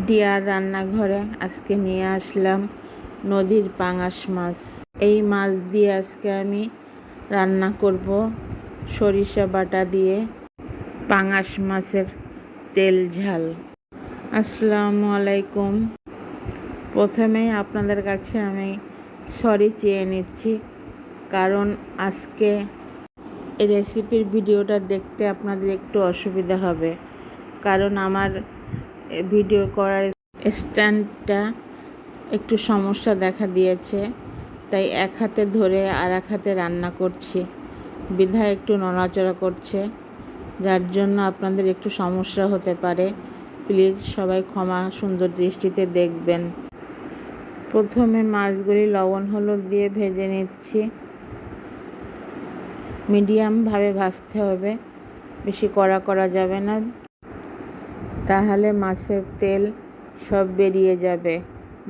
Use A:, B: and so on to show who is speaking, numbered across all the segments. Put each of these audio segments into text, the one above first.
A: Deer রান্নাঘরে আজকে নিয়ে আসলাম নদীর পাঙাশ মাছ। এই মাছ দিয়ে আজকে আমি রান্না করব সরিষা বাটা দিয়ে পাঙাশ মাছের তেল ঝাল। আসসালামু আলাইকুম। প্রথমেই আপনাদের কাছে আমি সরি চেয়ে নিচ্ছি, কারণ আজকে এই রেসিপির ভিডিওটা দেখতে আপনাদের একটু অসুবিধা হবে, কারণ আমার ভিডিও করার স্ট্যান্ডটা একটু সমস্যা দেখা দিয়েছে। তাই এক হাতে ধরে আর এক হাতে রান্না করছি, বিধায় একটু নড়াচড়া করছে, যার জন্য আপনাদের একটু সমস্যা হতে পারে। প্লিজ সবাই ক্ষমা সুন্দর দৃষ্টিতে দেখবেন। প্রথমে মাছগুলি লবণ হলুদ দিয়ে ভেজে নিচ্ছি। মিডিয়ামভাবে ভাজতে হবে, বেশি কড়া করা যাবে না, তাহলে মাছের তেল সব বেরিয়ে যাবে,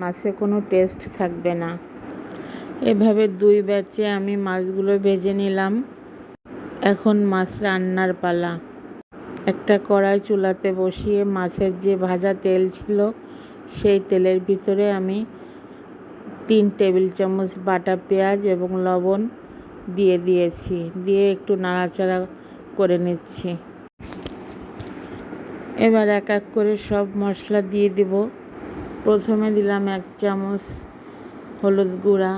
A: মাছে কোনো টেস্ট থাকবে না। এভাবে দুই ব্যাচে আমি মাছগুলো ভেজে নিলাম। এখন মাছ রান্নার পালা। একটা কড়াই চুলাতে বসিয়ে মাছের যে ভাজা তেল ছিল সেই তেলের ভিতরে আমি 3 টেবিল চামচ বাটা পেঁয়াজ এবং লবণ দিয়ে দিয়েছি, দিয়ে একটু নাড়াচাড়া করে নিচ্ছি। এবার এক এক করে সব মশলা দিয়ে দেব। প্রথমে দিলাম 1 চামচ হলুদ গুঁড়া,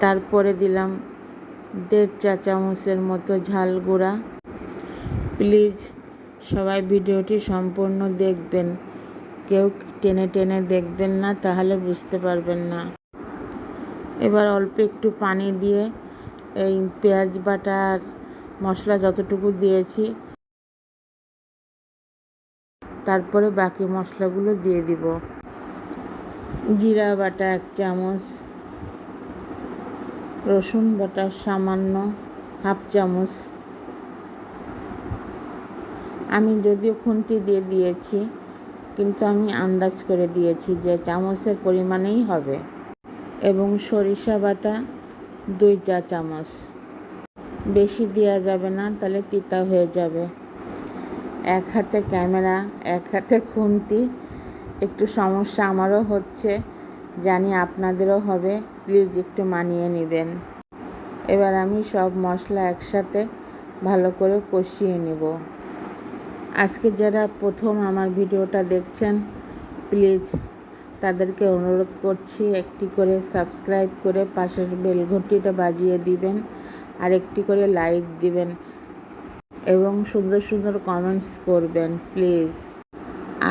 A: তারপরে দিলাম 1.5 চা চামচের মতো ঝাল গুঁড়া। প্লিজ সবাই ভিডিওটি সম্পূর্ণ দেখবেন, কেউ টেনে টেনে দেখবেন না, তাহলে বুঝতে পারবেন না। এবার অল্প একটু পানি দিয়ে এই পেঁয়াজ বাটা আর মশলা যতটুকু দিয়েছি তারপরে বাকি মশলাগুলো দিয়ে দিব। জিরা বাটা 1 চামচ, রসুন বাটা সামান্য 1/2 চামচ। আমি যদিও খুন্তি দিয়ে দিয়েছি, কিন্তু আমি আন্দাজ করে দিয়েছি যে চামচের পরিমাণেই হবে। এবং সরিষা বাটা 2 চা চামচ, বেশি দেওয়া যাবে না, তাহলে তিতা হয়ে যাবে। এক হাতে ক্যামেরা, এক হাতে খুন্তি, একটু সমস্যা আমারও হচ্ছে, জানি আপনাদেরও হবে, প্লিজ একটু মানিয়ে নেবেন। এবার আমি সব মশলা একসাথে ভালো করে কষিয়ে নেব। আজকে যারা প্রথম আমার ভিডিওটা দেখছেন, প্লিজ তাদেরকে অনুরোধ করছি একটি করে সাবস্ক্রাইব করে পাশের বেল ঘন্টিটা বাজিয়ে দিবেন, আর একটি করে লাইক দিবেন এবং সুন্দর সুন্দর কমেন্টস করবেন প্লিজ।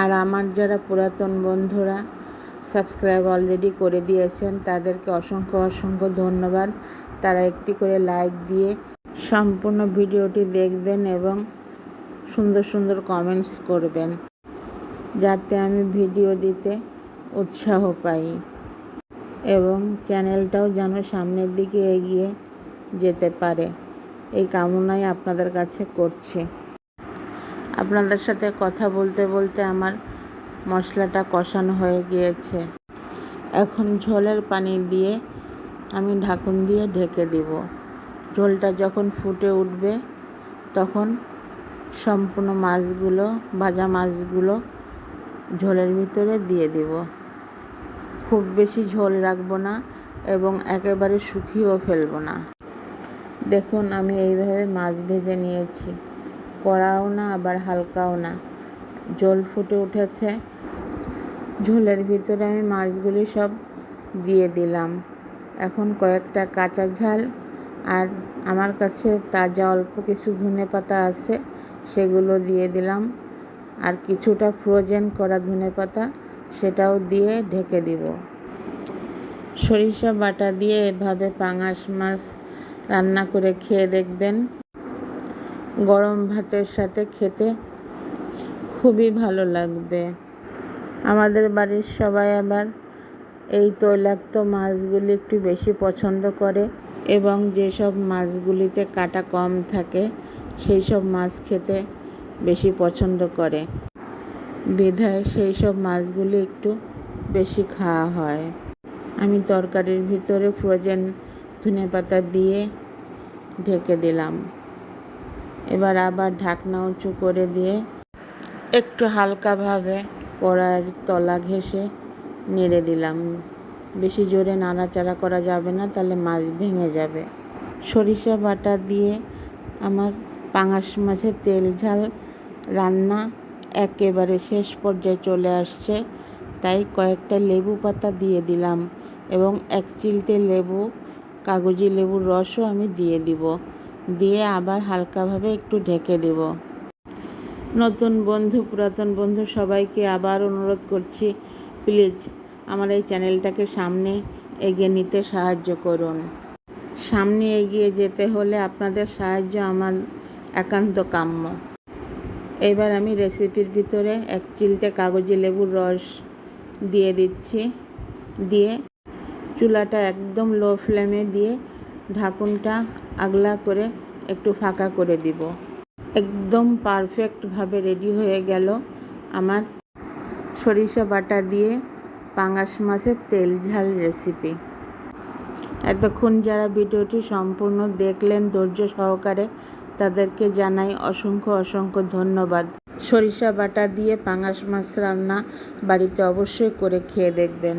A: আর আমার যারা পুরাতন বন্ধুরা সাবস্ক্রাইব অলরেডি করে দিয়েছেন, তাদেরকে অসংখ্য অসংখ্য ধন্যবাদ। তারা একটি করে লাইক দিয়ে সম্পূর্ণ ভিডিওটি দেখবেন এবং সুন্দর সুন্দর কমেন্টস করবেন, যাতে আমি ভিডিও দিতে উৎসাহ পাই এবং চ্যানেলটাও যেন সামনের দিকে এগিয়ে যেতে পারে, এই কামনাই আপনাদের কাছে করছি। আপনাদের সাথে কথা বলতে বলতে আমার মশলাটা কষানো হয়ে গিয়েছে। এখন ঝোলের পানি দিয়ে আমি ঢাকন দিয়ে ঢেকে দেব। ঝোলটা যখন ফুটে উঠবে তখন সম্পূর্ণ মাছগুলো, ভাজা মাছগুলো ঝোলের ভিতরে দিয়ে দেব। খুব বেশি ঝোল রাখবো না এবং একেবারে শুকিয়েও ফেলবো না। দেখুন আমি এইভাবে মাছ ভেজে নিয়েছি, কড়াও না আবার হালকাও না, ঝোল ফুটে উঠেছে। ঝোলের ভিতরে আমি মাছগুলি সব দিয়ে দিলাম। এখন কয়েকটা কাঁচা ঝাল আর আমার কাছে তাজা অল্প কিছু ধনেপাতা আছে, সেগুলো দিয়ে দিলাম, আর কিছুটা ফ্রোজেন করা ধনেপাতা সেটাও দিয়ে ঢেকে দিব। সরিষা বাটা দিয়ে এভাবে পাঙাশ মাছ রান্না করে খেয়ে দেখবেন, গরম ভাতের সাথে খেতে খুবই ভালো লাগবে। আমাদের বাড়ির সবাই আবার এই তৈলাক্ত মাছগুলি একটু বেশি পছন্দ করে এবং যেসব মাছগুলিতে কাঁটা কম থাকে সেই সব মাছ খেতে বেশি পছন্দ করে, বিধায় সেই সব মাছগুলি একটু বেশি খাওয়া হয়। আমি তরকারির ভিতরে ফ্রোজেন ধনেপাতা দিয়ে ঢেকে দিলাম। এবার আবার ঢাকনা উঁচু করে দিয়ে একটু হালকাভাবে কড়াইয়ের তলা ঘেঁষে নেড়ে দিলাম। বেশি জোরে নাড়াচাড়া করা যাবে না, তাহলে মাছ ভেঙে যাবে। সরিষা বাটা দিয়ে আমার পাঙাশ মাছের তেল ঝাল রান্না একেবারে শেষ পর্যায়ে চলে আসছে। তাই কয়েকটা লেবু পাতা দিয়ে দিলাম এবং এক চিলতে লেবু, কাগজি লেবুর রসও আমি দিয়ে দিব। দিয়ে আবার হালকাভাবে একটু ঢেকে দেব। নতুন বন্ধু, পুরাতন বন্ধু সবাইকে আবার অনুরোধ করছি, প্লিজ আমার এই চ্যানেলটাকে সামনে এগিয়ে নিতে সাহায্য করুন। সামনে এগিয়ে যেতে হলে আপনাদের সাহায্য আমার একান্ত কাম্য। এবার আমি রেসিপির ভিতরে এক চিলতে কাগজি লেবুর রস দিয়ে দিচ্ছি। দিয়ে চুলাটা একদম লো ফ্লেমে দিয়ে ঢাকুনটা আগলা করে একটু ফাঁকা করে দিব। একদম পারফেক্টভাবে রেডি হয়ে গেল আমার সরিষা বাটা দিয়ে পাঙাশ মাছের তেল ঝাল রেসিপি। এতক্ষণ যারা ভিডিওটি সম্পূর্ণ দেখলেন ধৈর্য সহকারে, তাদেরকে জানাই অসংখ্য অসংখ্য ধন্যবাদ। সরিষা বাটা দিয়ে পাঙাশ মাছ রান্না বাড়িতে অবশ্যই করে খেয়ে দেখবেন।